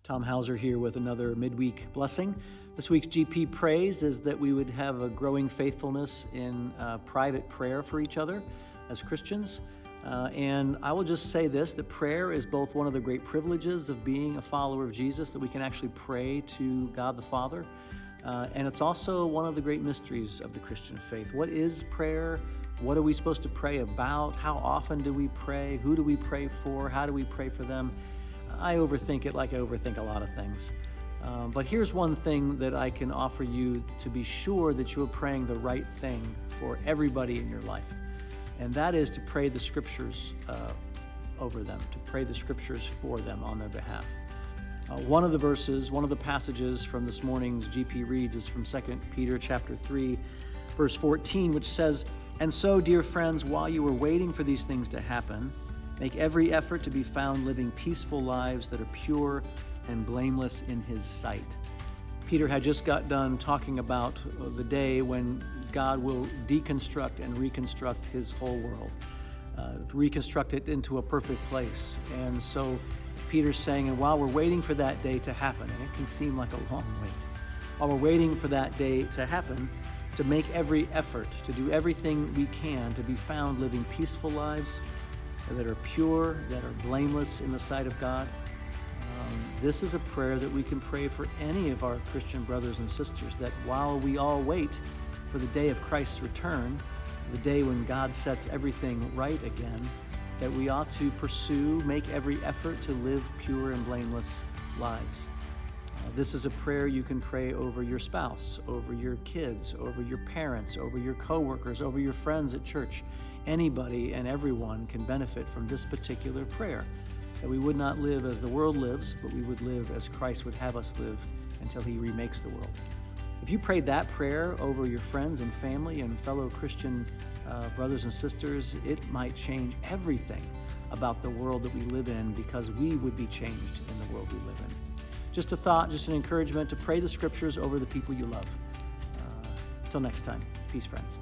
Tom Hauser here with another midweek blessing. This week's GP praise is that we would have a growing faithfulness in private prayer for each other as Christians. And I will just say this, that prayer is both one of the great privileges of being a follower of Jesus, that we can actually pray to God the Father. And it's also one of the great mysteries of the Christian faith. What is prayer? What are we supposed to pray about? How often do we pray? Who do we pray for? How do we pray for them? I overthink it like I overthink a lot of things. But here's one thing that I can offer you to be sure that you're praying the right thing for everybody in your life. And that is to pray the scriptures over them, to pray the scriptures for them on their behalf. One of the passages from this morning's GP Reads is from 2 Peter chapter 3, verse 14, which says, "And so, dear friends, while you are waiting for these things to happen, make every effort to be found living peaceful lives that are pure and blameless in His sight." Peter had just got done talking about the day when God will deconstruct and reconstruct His whole world, reconstruct it into a perfect place. And so Peter's saying, and while we're waiting for that day to happen, and it can seem like a long wait, while we're waiting for that day to happen, to make every effort, to do everything we can to be found living peaceful lives that are pure, that are blameless in the sight of God. This is a prayer that we can pray for any of our Christian brothers and sisters, that while we all wait for the day of Christ's return, the day when God sets everything right again, that we ought to pursue, make every effort to live pure and blameless lives. This is a prayer you can pray over your spouse, over your kids, over your parents, over your coworkers, over your friends at church. Anybody and everyone can benefit from this particular prayer, that we would not live as the world lives, but we would live as Christ would have us live until He remakes the world. If you prayed that prayer over your friends and family and fellow Christian brothers and sisters, it might change everything about the world that we live in, because we would be changed in the world we live in. Just a thought, just an encouragement to pray the scriptures over the people you love. Till next time, peace, friends.